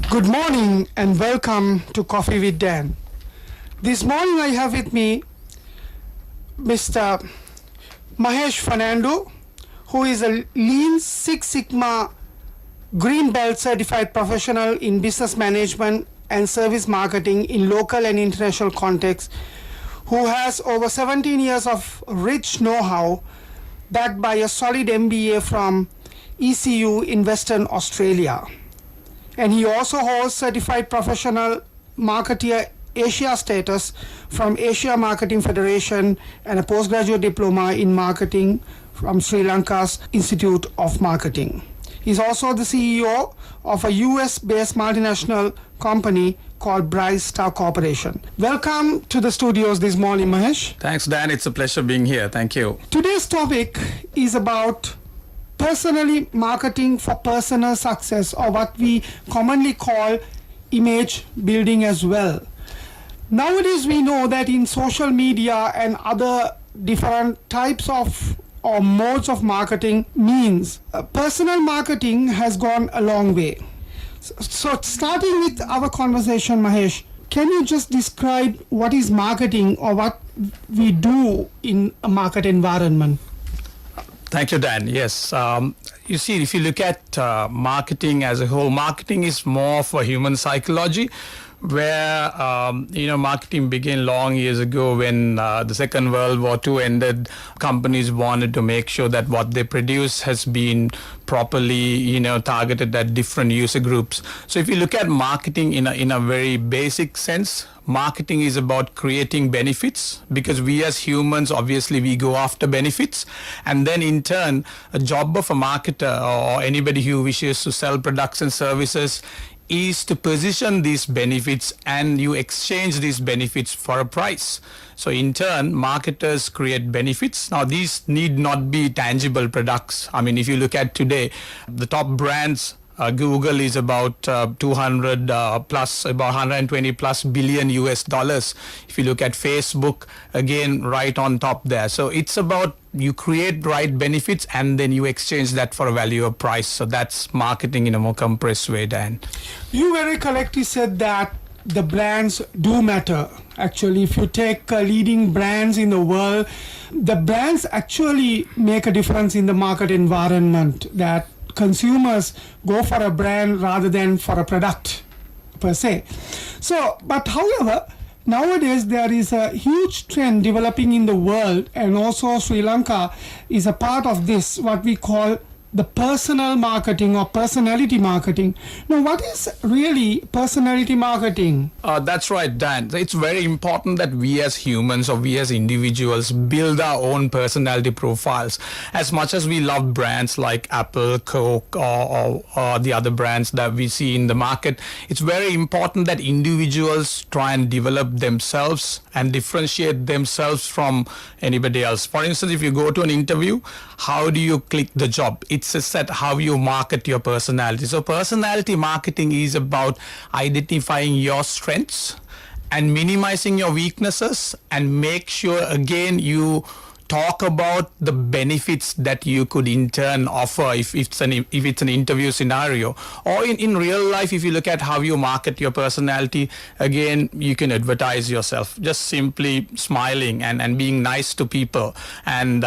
Good morning and welcome to Coffee with Dan. This morning I have with me Mr. Mahesh Fernando, who is a Lean Six Sigma Green Belt certified professional in business management and service marketing in local and international contexts, who has over 17 years of rich know-how backed by a solid MBA from ECU in Western Australia. And he also holds certified professional marketeer Asia status from Asia Marketing Federation and a postgraduate diploma in marketing from Sri Lanka's Institute of Marketing. He's also the CEO of a US-based multinational company called Bryce Star Corporation. Welcome to the studios this morning, Mahesh. Thanks, Dan. It's a pleasure being here. Thank you. Today's topic is about personally marketing for personal success, or what we commonly call image building as well. Nowadays we know that in social media and other different types of or modes of marketing means personal marketing has gone a long way. So starting with our conversation, Mahesh, can you just describe what is marketing or what we do in a market environment? Thank you, Dan. Yes. You see, if you look at marketing as a whole, marketing is more for human psychology, where, marketing began long years ago when the Second World War II ended. Companies wanted to make sure that what they produce has been properly, targeted at different user groups. So if you look at marketing in a very basic sense, marketing is about creating benefits, because we as humans, obviously, we go after benefits. And then in turn, a job of a marketer or anybody who wishes to sell products and services is to position these benefits, and you exchange these benefits for a price. So in turn, marketers create benefits. Now, these need not be tangible products. I mean, if you look at today, the top brands, Google is about 200 plus, about 120 plus billion US dollars. If you look at Facebook, again, right on top there. So it's about you create right benefits and then you exchange that for a value or price. So that's marketing in a more compressed way, Dan. You very correctly said that the brands do matter. Actually, if you take leading brands in the world, the brands actually make a difference in the market environment, that consumers go for a brand rather than for a product per se. So, but however, nowadays there is a huge trend developing in the world, and also Sri Lanka is a part of this, what we call the personal marketing or personality marketing. Now, what is really personality marketing? That's right, Dan. It's very important that we as humans or we as individuals build our own personality profiles. As much as we love brands like Apple, Coke, or the other brands that we see in the market, it's very important that individuals try and develop themselves and differentiate themselves from anybody else. For instance, if you go to an interview, how do you click the job? It's a set how you market your personality. So personality marketing is about identifying your strengths and minimizing your weaknesses, and make sure again you talk about the benefits that you could in turn offer if it's an interview scenario. Or in real life, if you look at how you market your personality, again, you can advertise yourself just simply smiling and being nice to people, and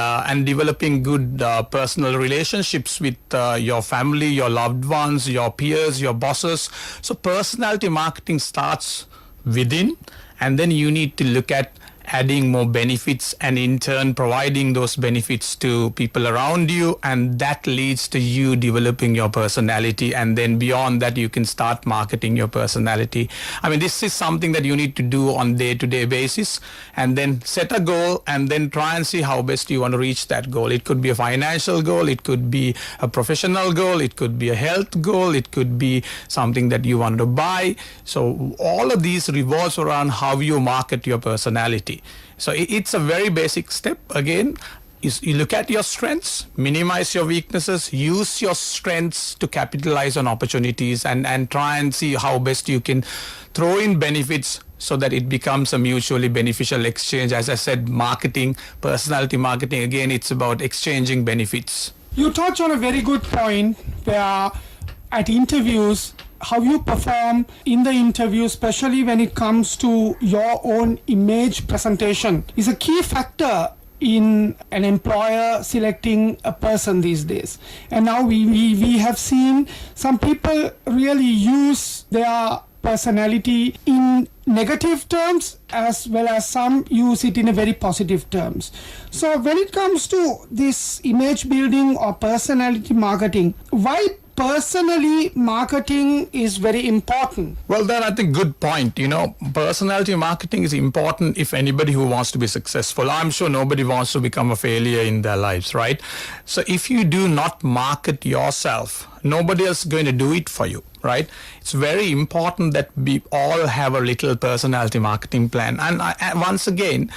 developing good personal relationships with your family, your loved ones, your peers, your bosses. So personality marketing starts within, and then you need to look at adding more benefits and in turn providing those benefits to people around you, and that leads to you developing your personality, and then beyond that you can start marketing your personality. I mean, this is something that you need to do on day-to-day basis, and then set a goal and then try and see how best you want to reach that goal. It could be a financial goal, it could be a professional goal, it could be a health goal, it could be something that you want to buy. So all of these revolves around how you market your personality. So it's a very basic step. Again, is you look at your strengths, minimize your weaknesses, use your strengths to capitalize on opportunities, and try and see how best you can throw in benefits so that it becomes a mutually beneficial exchange. As I said, marketing, personality marketing, again, it's about exchanging benefits. You touch on a very good point where at interviews, how you perform in the interview, especially when it comes to your own image presentation, is a key factor in an employer selecting a person these days. And now we have seen some people really use their personality in negative terms as well as some use it in a very positive terms. So when it comes to this image building or personality marketing, why personally marketing is very important? Well, then I think good point. Personality marketing is important if anybody who wants to be successful. I'm sure nobody wants to become a failure in their lives, right? So if you do not market yourself, nobody else is going to do it for you, right? It's very important that we all have a little personality marketing plan. And once again,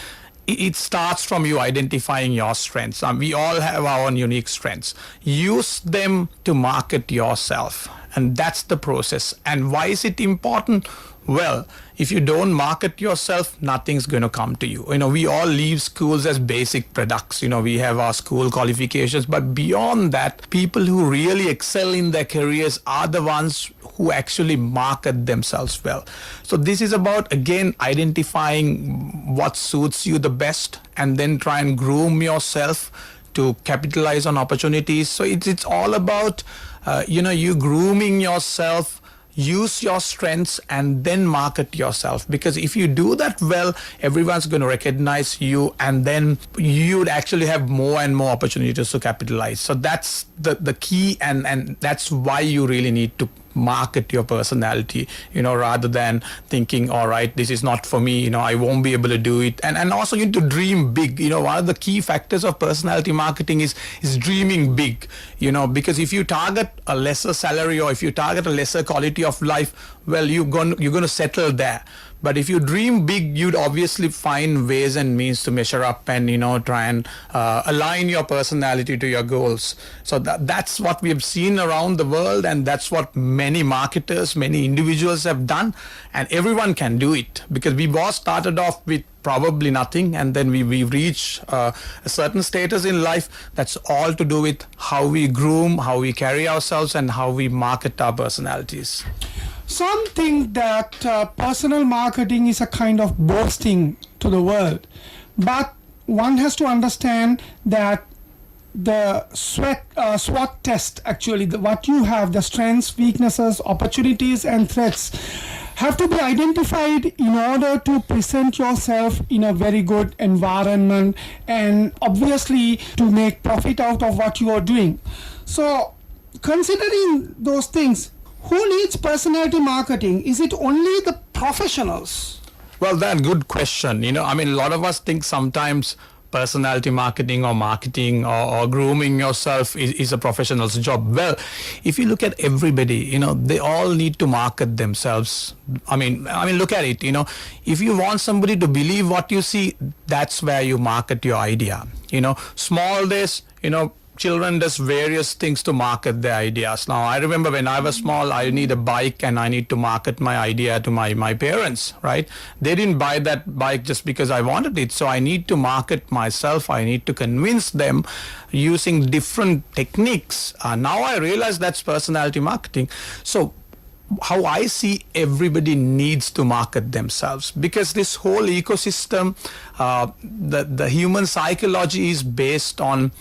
it starts from you identifying your strengths. We all have our own unique strengths. Use them to market yourself. And that's the process. And why is it important? Well, if you don't market yourself, nothing's going to come to you. We all leave schools as basic products. We have our school qualifications. But beyond that, people who really excel in their careers are the ones who actually market themselves well. So this is about, again, identifying what suits you the best and then try and groom yourself to capitalize on opportunities. So it's all about, you grooming yourself. Use your strengths and then market yourself, because if you do that well, everyone's going to recognize you, and then you'd actually have more and more opportunities to capitalize. So that's the key, and that's why you really need to market your personality, rather than thinking, all right, this is not for me, I won't be able to do it. And also you need to dream big. One of the key factors of personality marketing is dreaming big, because if you target a lesser salary or if you target a lesser quality of life, well, you're going to settle there. But if you dream big, you'd obviously find ways and means to measure up and, try and align your personality to your goals. So that's what we have seen around the world, and that's what many marketers, many individuals have done. And everyone can do it, because we all started off with probably nothing, and then we reach a certain status in life. That's all to do with how we groom, how we carry ourselves, and how we market our personalities. Some think that personal marketing is a kind of boasting to the world, but one has to understand that the SWOT test, actually, what you have, the strengths, weaknesses, opportunities, and threats, have to be identified in order to present yourself in a very good environment and obviously to make profit out of what you are doing. So, considering those things, who needs personality marketing? Is it only the professionals? Well, that's a good question. A lot of us think sometimes personality marketing or marketing or grooming yourself is a professional's job. Well, if you look at everybody, they all need to market themselves. I mean, look at it, if you want somebody to believe what you see, that's where you market your idea. Small days, children does various things to market their ideas. Now, I remember when I was small, I need a bike and I need to market my idea to my parents, right? They didn't buy that bike just because I wanted it. So I need to market myself. I need to convince them using different techniques. Now I realize that's personality marketing. So how I see, everybody needs to market themselves, because this whole ecosystem, the human psychology is based on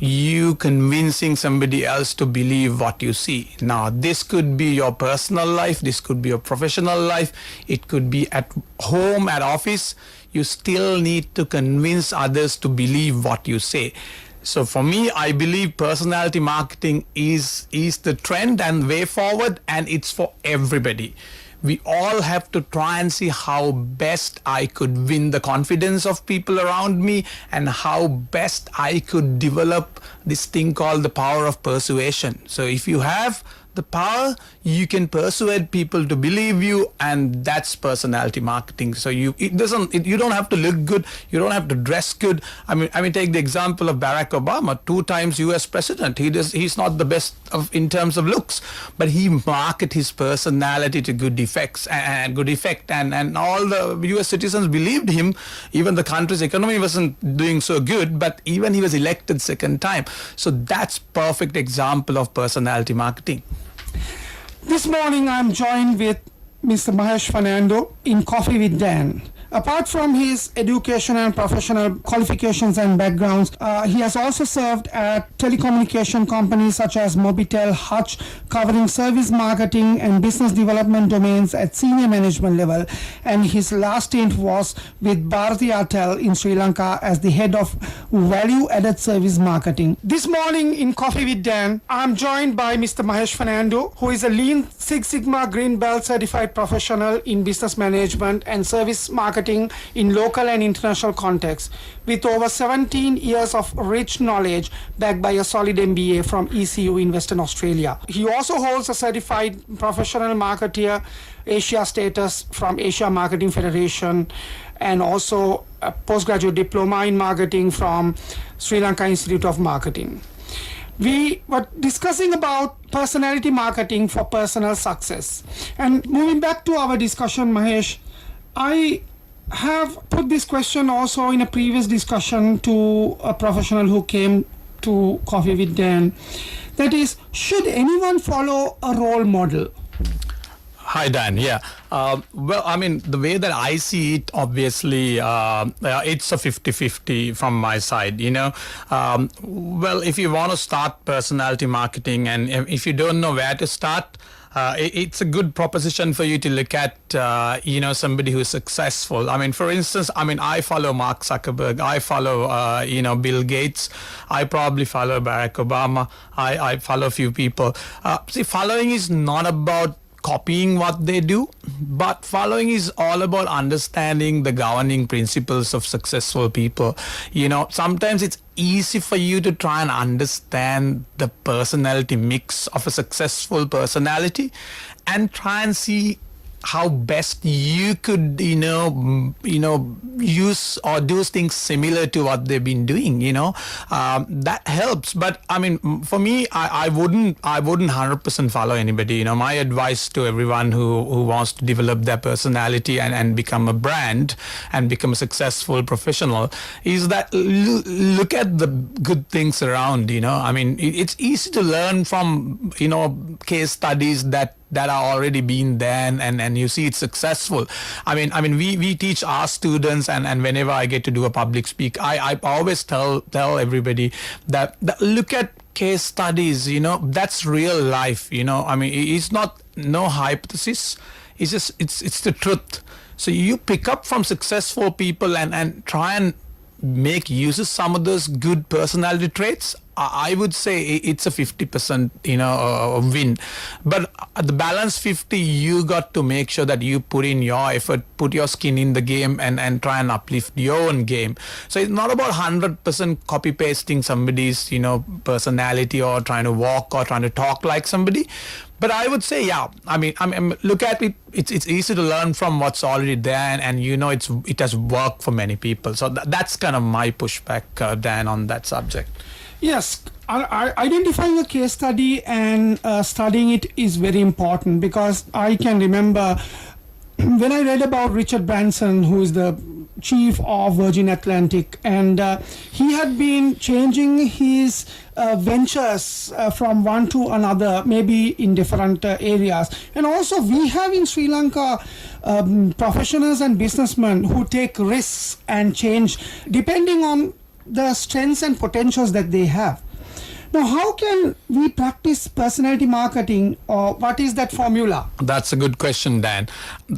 you convincing somebody else to believe what you see. Now, this could be your personal life, this could be your professional life, it could be at home, at office. You still need to convince others to believe what you say. So for me, I believe personality marketing is the trend and way forward, and it's for everybody. We all have to try and see how best I could win the confidence of people around me, and how best I could develop this thing called the power of persuasion. So if you have the power, you can persuade people to believe you, and that's personality marketing. So you don't have to look good, you don't have to dress good. I mean take the example of Barack Obama, 2 times US president. He's not the best in terms of looks, but he marketed his personality to good effect, and all the US citizens believed him. Even the country's economy wasn't doing so good, but even he was elected 2nd time. So that's perfect example of personality marketing. This morning I'm joined with Mr. Mahesh Fernando in Coffee with Dan. Apart from his education and professional qualifications and backgrounds, he has also served at telecommunication companies such as Mobitel, Hutch, covering service marketing and business development domains at senior management level. And his last stint was with Bharti Airtel in Sri Lanka as the head of value-added service marketing. This morning in Coffee with Dan, I'm joined by Mr. Mahesh Fernando, who is a Lean Six Sigma Green Belt certified professional in business management and service marketing in local and international contexts, with over 17 years of rich knowledge backed by a solid MBA from ECU in Western Australia. He also holds a certified professional marketeer Asia status from Asia Marketing Federation and also a postgraduate diploma in marketing from Sri Lanka Institute of Marketing. We were discussing about personality marketing for personal success. And moving back to our discussion, Mahesh, I have put this question also in a previous discussion to a professional who came to Coffee with Dan. That is, should anyone follow a role model? Hi, Dan. Yeah. Well, I mean, the way that I see it, obviously, it's a 50-50 from my side, you know. Well, if you want to start personality marketing and if you don't know where to start, it's a good proposition for you to look at, somebody who's successful. I mean, for instance, I follow Mark Zuckerberg. I follow, Bill Gates. I probably follow Barack Obama. I follow a few people. See, following is not about copying what they do, but following is all about understanding the governing principles of successful people. You know, sometimes it's easy for you to try and understand the personality mix of a successful personality and try and see how best you could, use or do things similar to what they've been doing, that helps. But I mean, for me, I wouldn't 100% follow anybody. You know, my advice to everyone who wants to develop their personality and become a brand and become a successful professional is that look at the good things around, I mean, it's easy to learn from, case studies that are already been there and you see it's successful. I mean we teach our students and whenever I get to do a public speak, I always tell everybody that look at case studies, that's real life, I mean, it's not no hypothesis, it's just it's the truth. So you pick up from successful people and try and make use of some of those good personality traits. I would say it's a 50%, win. But at the balance 50, you got to make sure that you put in your effort, put your skin in the game and try and uplift your own game. So it's not about 100% copy pasting somebody's, personality or trying to walk or trying to talk like somebody. But I would say, yeah, I mean, look at it. It's easy to learn from what's already there, and it has worked for many people. So that's kind of my pushback, Dan, on that subject. Yes, identifying a case study and studying it is very important, because I can remember when I read about Richard Branson, who is the chief of Virgin Atlantic, and he had been changing his ventures from one to another, maybe in different areas. And also we have in Sri Lanka professionals and businessmen who take risks and change depending on the strengths and potentials that they have. Now, how can we practice personality marketing, or what is that formula? That's a good question, Dan.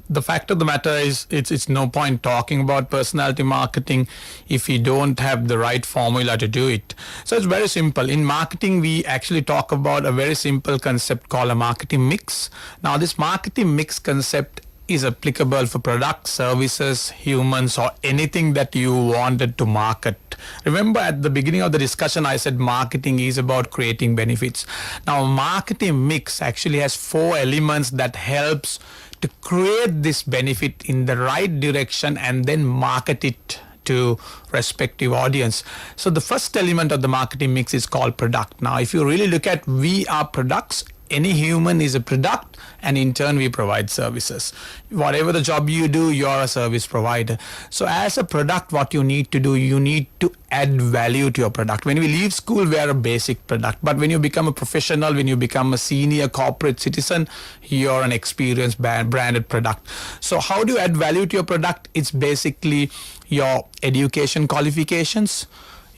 The fact of the matter is it's no point talking about personality marketing if you don't have the right formula to do it. So it's very simple. In marketing, we actually talk about a very simple concept called a marketing mix. Now, this marketing mix concept is applicable for products, services, humans, or anything that you wanted to market. Remember at the beginning of the discussion, I said marketing is about creating benefits. Now, marketing mix actually has 4 elements that helps to create this benefit in the right direction and then market it to respective audience. So the first element of the marketing mix is called product. Now, if you really look at we are products, any human is a product, and in turn we provide services. Whatever the job you do, you're a service provider. So as a product, what you need to do, you need to add value to your product. When we leave school, we are a basic product, but when you become a professional, when you become a senior corporate citizen, you're an experienced branded product. So how do you add value to your product? It's basically your education qualifications,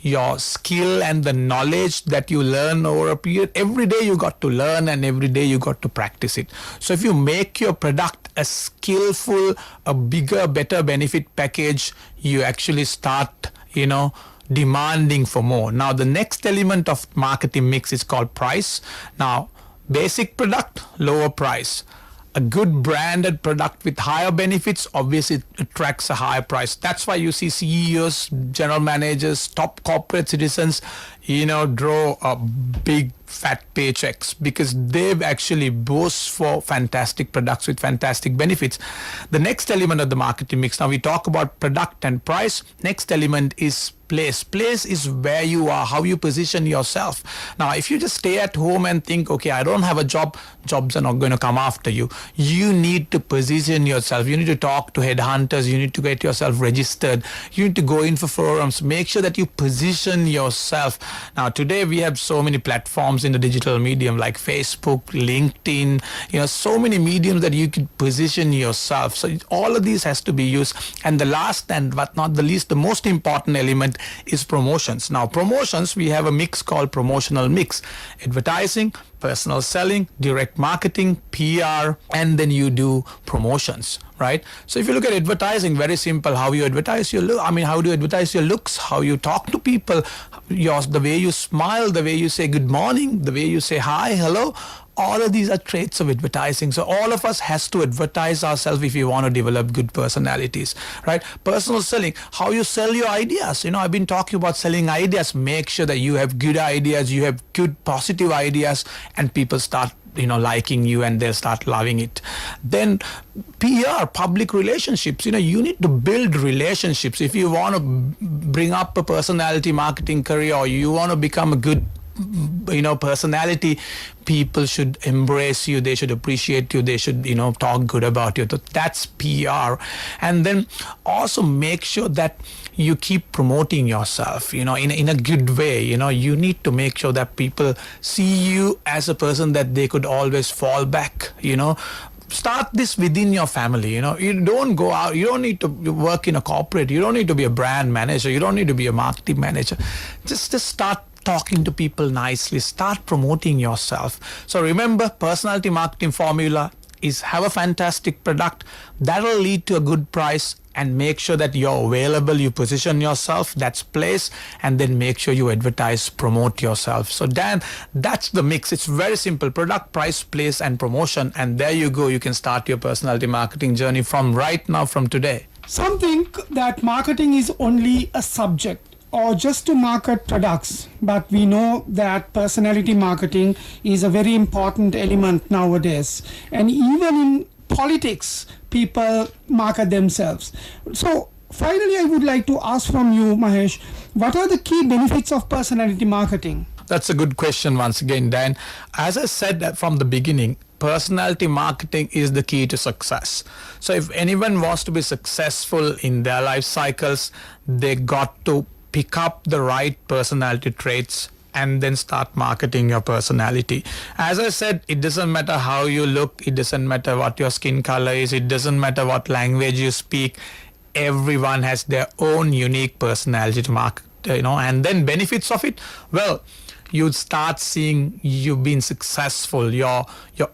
your skill and the knowledge that you learn over a period. Every day you got to learn, and every day you got to practice it. So if you make your product a skillful, a bigger, better benefit package, you actually start, demanding for more. Now the next element of marketing mix is called price. Now basic product, lower price. A good branded product with higher benefits obviously attracts a higher price. That's why you see CEOs, general managers, top corporate citizens, draw a big fat paychecks because they've actually boast for fantastic products with fantastic benefits. The next element of the marketing mix, now we talk about product and price. Next element is place. Place is where you are, how you position yourself. Now, if you just stay at home and think, okay, I don't have a job, jobs are not going to come after you. You need to position yourself. You need to talk to headhunters. You need to get yourself registered. You need to go in for forums. Make sure that you position yourself. Now, today we have so many platforms in the digital medium like Facebook, LinkedIn, so many mediums that you can position yourself. So all of these has to be used. And the last and but not the least, the most important element is promotions. Now promotions, we have a mix called promotional mix: advertising, personal selling, direct marketing, PR, and then you do promotions, right? So if you look at advertising, very simple. How you advertise your look, how do you advertise your looks, how you talk to people, the way you smile, the way you say good morning, the way you say hi, hello. All of these are traits of advertising. So all of us has to advertise ourselves if you want to develop good personalities, right? Personal selling, how you sell your ideas. I've been talking about selling ideas. Make sure that you have good ideas, you have good positive ideas, and people start liking you, and they'll start loving it. Then PR, public relationships. You need to build relationships. If you want to bring up a personality marketing career, or you want to become a good personality, people should embrace you, they should appreciate you, they should talk good about you. So that's PR. And then also make sure that you keep promoting yourself in a good way. You need to make sure that people see you as a person that they could always fall back. Start this within your family. You don't go out, you don't need to work in a corporate, you don't need to be a brand manager, you don't need to be a marketing manager. Just start talking to people nicely, start promoting yourself. So remember, personality marketing formula is have a fantastic product that'll lead to a good price, and make sure that you're available, you position yourself, that's place, and then make sure you advertise, promote yourself. So Dan, that's the mix. It's very simple: product, price, place, and promotion. And there you go, you can start your personality marketing journey from right now, from today. Some think that marketing is only a subject or just to market products, but we know that personality marketing is a very important element nowadays. And even in politics, people market themselves. So finally, I would like to ask from you, Mahesh, what are the key benefits of personality marketing? That's a good question once again, Dan. As I said from the beginning, personality marketing is the key to success. So if anyone wants to be successful in their life cycles, they got to pick up the right personality traits and then start marketing your personality. As I said, it doesn't matter how you look, it doesn't matter what your skin color is, it doesn't matter what language you speak. Everyone has their own unique personality to market, and then benefits of it. Well, you start seeing you've been successful, your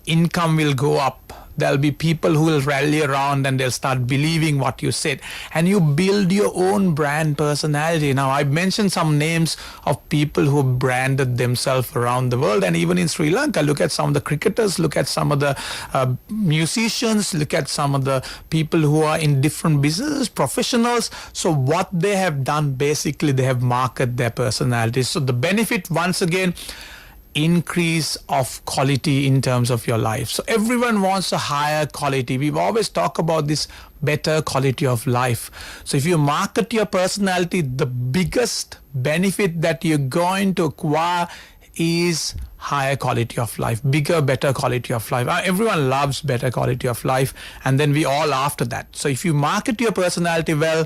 income will go up. There'll be people who will rally around and they'll start believing what you said, and you build your own brand personality. Now, I've mentioned some names of people who branded themselves around the world, and even in Sri Lanka. Look at some of the cricketers, look at some of the musicians, look at some of the people who are in different businesses, professionals. So what they have done, basically, they have marketed their personalities. So the benefit, once again, increase of quality in terms of your life. So everyone wants a higher quality. We've always talked about this better quality of life. So if you market your personality, the biggest benefit that you're going to acquire is higher quality of life, bigger, better quality of life. Everyone loves better quality of life, and then we all after that. So if you market your personality well,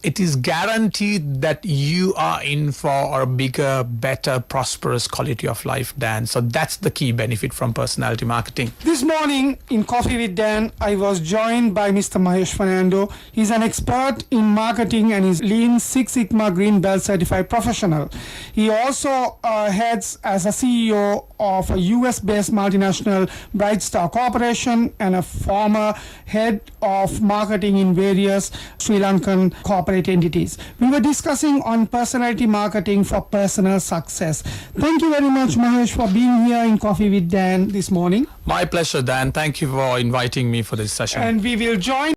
it is guaranteed that you are in for a bigger, better, prosperous quality of life, Dan. So that's the key benefit from personality marketing. This morning in Coffee with Dan, I was joined by Mr. Mahesh Fernando. He's an expert in marketing and is Lean Six Sigma Green Belt certified professional. He also heads as a CEO of a US-based multinational Bright Star Corporation and a former head of marketing in various Sri Lankan corporate entities. We were discussing on personality marketing for personal success. Thank you very much, Mahesh, for being here in Coffee with Dan this morning. My pleasure, Dan. Thank you for inviting me for this session. And we will join